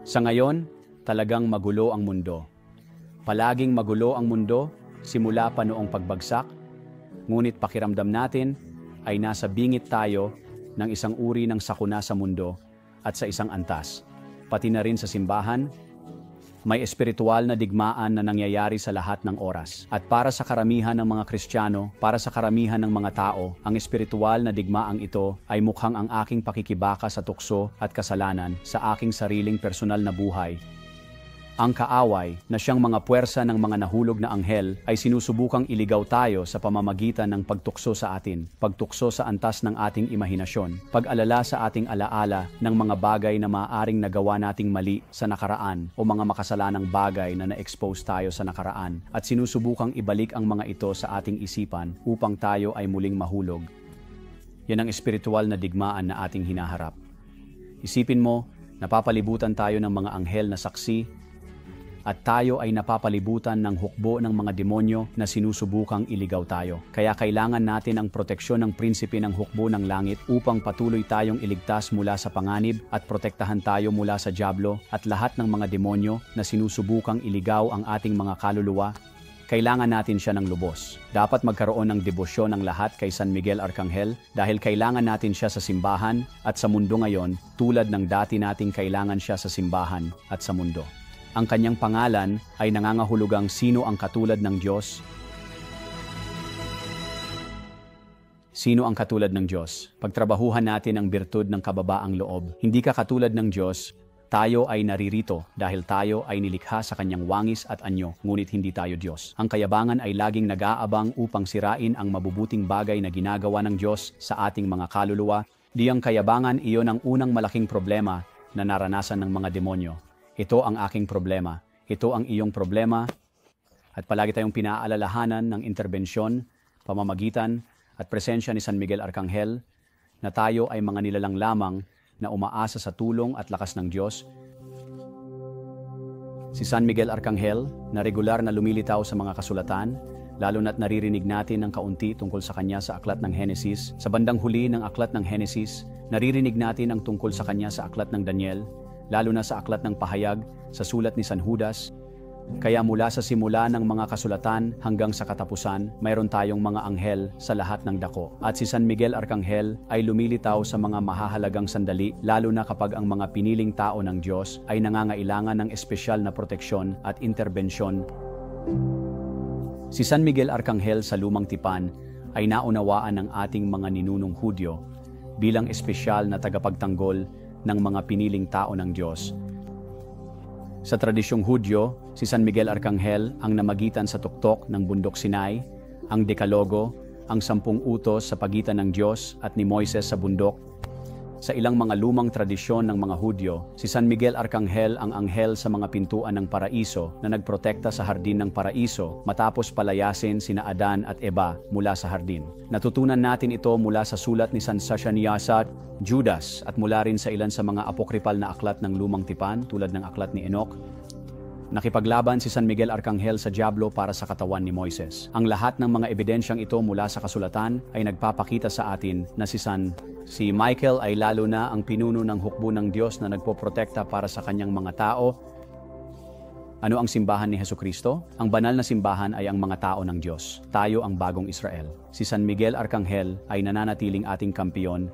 Sa ngayon, talagang magulo ang mundo. Palaging magulo ang mundo, simula pa noong pagbagsak, ngunit pakiramdam natin ay nasa bingit tayo ng isang uri ng sakuna sa mundo at sa isang antas. Pati na rin sa simbahan, may espiritual na digmaan na nangyayari sa lahat ng oras. At para sa karamihan ng mga Kristiyano, para sa karamihan ng mga tao, ang espiritual na digmaang ito ay mukhang ang aking pakikibaka sa tukso at kasalanan sa aking sariling personal na buhay. Ang kaaway na siyang mga puwersa ng mga nahulog na anghel ay sinusubukang iligaw tayo sa pamamagitan ng pagtukso sa atin, pagtukso sa antas ng ating imahinasyon, pag-alala sa ating alaala ng mga bagay na maaaring nagawa nating mali sa nakaraan o mga makasalanang bagay na na-expose tayo sa nakaraan at sinusubukang ibalik ang mga ito sa ating isipan upang tayo ay muling mahulog. Yan ang espiritual na digmaan na ating hinaharap. Isipin mo, napapalibutan tayo ng mga anghel na saksi at tayo ay napapalibutan ng hukbo ng mga demonyo na sinusubukang iligaw tayo. Kaya kailangan natin ang proteksyon ng prinsipe ng hukbo ng langit upang patuloy tayong iligtas mula sa panganib at protektahan tayo mula sa dyablo at lahat ng mga demonyo na sinusubukang iligaw ang ating mga kaluluwa. Kailangan natin siya ng lubos. Dapat magkaroon ng debosyon ng lahat kay San Miguel Arcangel dahil kailangan natin siya sa simbahan at sa mundo ngayon tulad ng dati nating kailangan siya sa simbahan at sa mundo. Ang kanyang pangalan ay nangangahulugang sino ang katulad ng Diyos. Sino ang katulad ng Diyos? Pagtrabahuhan natin ang birtud ng kababaang loob. Hindi ka katulad ng Diyos, tayo ay naririto dahil tayo ay nilikha sa kanyang wangis at anyo, ngunit hindi tayo Diyos. Ang kayabangan ay laging nag-aabang upang sirain ang mabubuting bagay na ginagawa ng Diyos sa ating mga kaluluwa. Di ang kayabangan iyon ang unang malaking problema na naranasan ng mga demonyo. Ito ang aking problema, ito ang iyong problema, at palagi tayong pinaalalahanan ng interbensyon, pamamagitan at presensya ni San Miguel Arcangel na tayo ay mga nilalang lamang na umaasa sa tulong at lakas ng Diyos. Si San Miguel Arcangel na regular na lumilitaw sa mga kasulatan, lalo na't naririnig natin ng kaunti tungkol sa kanya sa aklat ng Henesis. Sa bandang huli ng aklat ng Henesis, naririnig natin ang tungkol sa kanya sa aklat ng Daniel, lalo na sa aklat ng pahayag, sa sulat ni San Judas. Kaya mula sa simula ng mga kasulatan hanggang sa katapusan, mayroon tayong mga anghel sa lahat ng dako. At si San Miguel Arcangel ay lumilitaw sa mga mahahalagang sandali, lalo na kapag ang mga piniling tao ng Diyos ay nangangailangan ng espesyal na proteksyon at interbensyon. Si San Miguel Arcangel sa Lumang Tipan ay naunawaan ng ating mga ninunong Hudyo bilang espesyal na tagapagtanggol ng mga piniling tao ng Diyos. Sa tradisyong Hudyo, si San Miguel Arcangel ang namagitan sa tuktok ng bundok Sinai, ang Dekalogo, ang 10 utos sa pagitan ng Diyos at ni Moises sa bundok. Sa ilang mga lumang tradisyon ng mga Hudyo, si San Miguel Arcangel ang anghel sa mga pintuan ng paraiso na nagprotekta sa hardin ng paraiso matapos palayasin sina Adan at Eva mula sa hardin. Natutunan natin ito mula sa sulat ni San Sashaniasa, Judas at mula rin sa ilan sa mga apokripal na aklat ng Lumang Tipan tulad ng aklat ni Enoch. Nakipaglaban si San Miguel Arcangel sa dyablo para sa katawan ni Moises. Ang lahat ng mga ebidensyang ito mula sa kasulatan ay nagpapakita sa atin na si Michael ay lalo na ang pinuno ng hukbo ng Diyos na nagpoprotekta para sa kanyang mga tao. Ano ang simbahan ni Jesucristo? Ang banal na simbahan ay ang mga tao ng Diyos. Tayo ang bagong Israel. Si San Miguel Arcangel ay nananatiling ating kampiyon.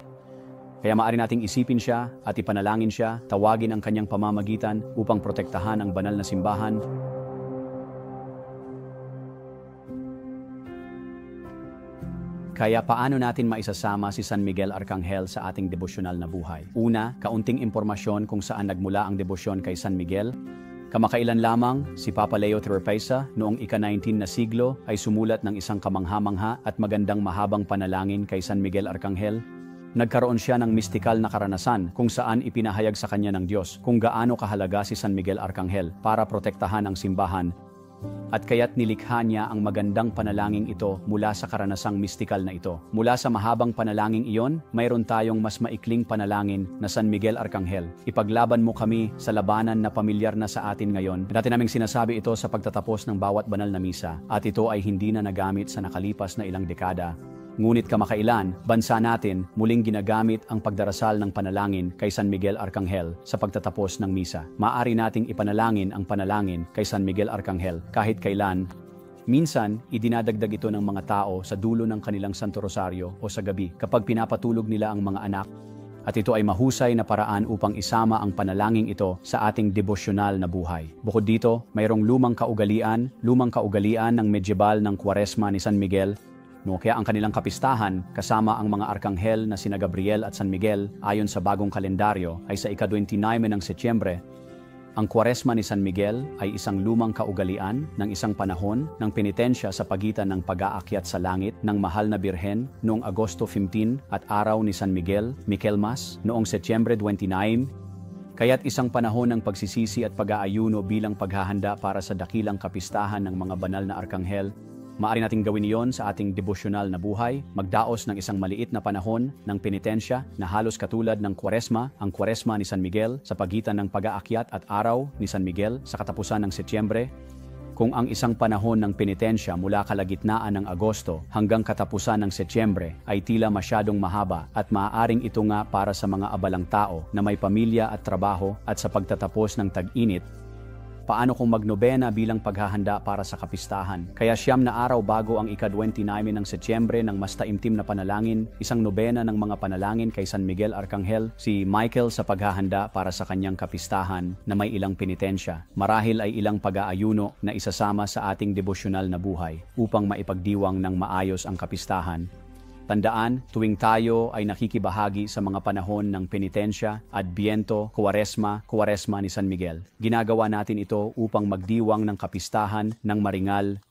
Kaya maaari nating isipin siya at ipanalangin siya, tawagin ang kanyang pamamagitan upang protektahan ang banal na simbahan. Kaya paano natin maisasama si San Miguel Arcangel sa ating devosyonal na buhay? Una, kaunting impormasyon kung saan nagmula ang debosyon kay San Miguel. Kamakailan lamang, si Papa Leo XIII noong ika-19 na siglo ay sumulat ng isang kamangha-mangha at magandang mahabang panalangin kay San Miguel Arcangel. Nagkaroon siya ng mistikal na karanasan kung saan ipinahayag sa kanya ng Diyos kung gaano kahalaga si San Miguel Arcangel para protektahan ang simbahan. At kaya't nilikha niya ang magandang panalangin ito mula sa karanasang mistikal na ito. Mula sa mahabang panalangin iyon, mayroon tayong mas maikling panalangin na San Miguel Arcangel. Ipaglaban mo kami sa labanan na pamilyar na sa atin ngayon. Dati naming sinasabi ito sa pagtatapos ng bawat banal na misa at ito ay hindi na nagamit sa nakalipas na ilang dekada. Ngunit kamakailan, bansa natin muling ginagamit ang pagdarasal ng panalangin kay San Miguel Arcangel sa pagtatapos ng misa. Maaari nating ipanalangin ang panalangin kay San Miguel Arcangel kahit kailan. Minsan, idinadagdag ito ng mga tao sa dulo ng kanilang Santo Rosario o sa gabi kapag pinapatulog nila ang mga anak. At ito ay mahusay na paraan upang isama ang panalangin ito sa ating devosyonal na buhay. Bukod dito, mayroong lumang kaugalian ng medyebal ng Kwaresma ni San Miguel. Kaya ang kanilang kapistahan kasama ang mga arkanghel na sina Gabriel at San Miguel ayon sa bagong kalendaryo ay sa ika-29 ng Setyembre. Ang Kwaresma ni San Miguel ay isang lumang kaugalian ng isang panahon ng penitensya sa pagitan ng pag-aakyat sa langit ng mahal na Birhen noong Agosto 15 at araw ni San Miguel, Michaelmas, noong Setyembre 29. Kaya't isang panahon ng pagsisisi at pag-aayuno bilang paghahanda para sa dakilang kapistahan ng mga banal na arkanghel. Maaari nating gawin iyon sa ating devosyonal na buhay, magdaos ng isang maliit na panahon ng penitensya na halos katulad ng Kwaresma, ang Kwaresma ni San Miguel sa pagitan ng pag-aakyat at araw ni San Miguel sa katapusan ng Setyembre. Kung ang isang panahon ng penitensya mula kalagitnaan ng Agosto hanggang katapusan ng Setyembre ay tila masyadong mahaba at maaaring ito nga para sa mga abalang tao na may pamilya at trabaho at sa pagtatapos ng tag-init, paano kung magnobena bilang paghahanda para sa kapistahan? Kaya 9 na araw bago ang ika-29 ng Setyembre ng mas taimtim na panalangin, isang nobena ng mga panalangin kay San Miguel Arcangel, si Michael sa paghahanda para sa kanyang kapistahan na may ilang penitensya. Marahil ay ilang pag-aayuno na isasama sa ating devosyonal na buhay upang maipagdiwang ng maayos ang kapistahan. Tandaan, tuwing tayo ay nakikibahagi sa mga panahon ng penitensya, Adbiento, Kwaresma ni San Miguel, ginagawa natin ito upang magdiwang ng kapistahan ng maringal.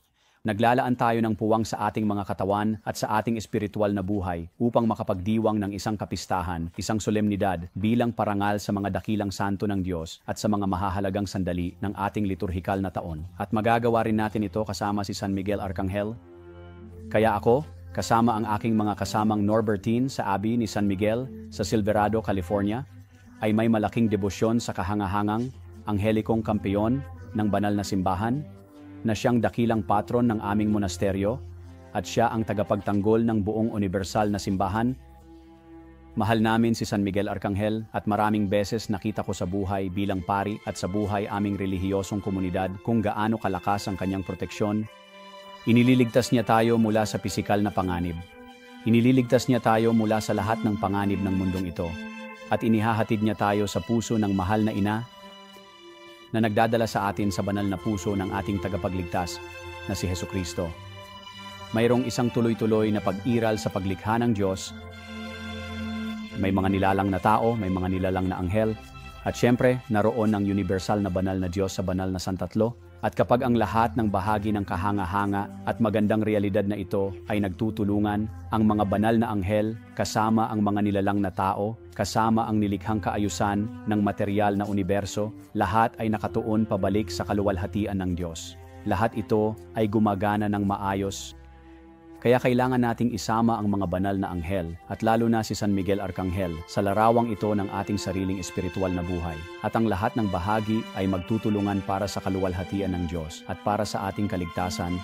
Naglalaan tayo ng puwang sa ating mga katawan at sa ating espiritual na buhay upang makapagdiwang ng isang kapistahan, isang solemnidad bilang parangal sa mga dakilang santo ng Diyos at sa mga mahahalagang sandali ng ating liturhikal na taon. At magagawa rin natin ito kasama si San Miguel Arcangel. Kaya ako, kasama ang aking mga kasamang Norbertine sa Abbey ni San Miguel sa Silverado, California, ay may malaking debosyon sa kahangahangang anghelikong kampeon ng banal na simbahan na siyang dakilang patron ng aming monasteryo at siya ang tagapagtanggol ng buong universal na simbahan. Mahal namin si San Miguel Arcangel at maraming beses nakita ko sa buhay bilang pari at sa buhay aming relihiyosong komunidad kung gaano kalakas ang kanyang proteksyon. Inililigtas niya tayo mula sa pisikal na panganib. Inililigtas niya tayo mula sa lahat ng panganib ng mundong ito. At inihahatid niya tayo sa puso ng mahal na ina na nagdadala sa atin sa banal na puso ng ating tagapagligtas na si Hesukristo. Mayroong isang tuloy-tuloy na pag-iral sa paglikha ng Diyos. May mga nilalang na tao, may mga nilalang na anghel, at syempre, naroon ang universal na banal na Diyos sa banal na Santatlo. At kapag ang lahat ng bahagi ng kahanga-hanga at magandang realidad na ito ay nagtutulungan, ang mga banal na anghel, kasama ang mga nilalang na tao, kasama ang nilikhang kaayusan ng material na universo, lahat ay nakatuon pabalik sa kaluwalhatian ng Diyos. Lahat ito ay gumagana ng maayos. Kaya kailangan nating isama ang mga banal na anghel at lalo na si San Miguel Arcangel sa larawang ito ng ating sariling espiritual na buhay. At ang lahat ng bahagi ay magtutulungan para sa kaluwalhatian ng Diyos at para sa ating kaligtasan.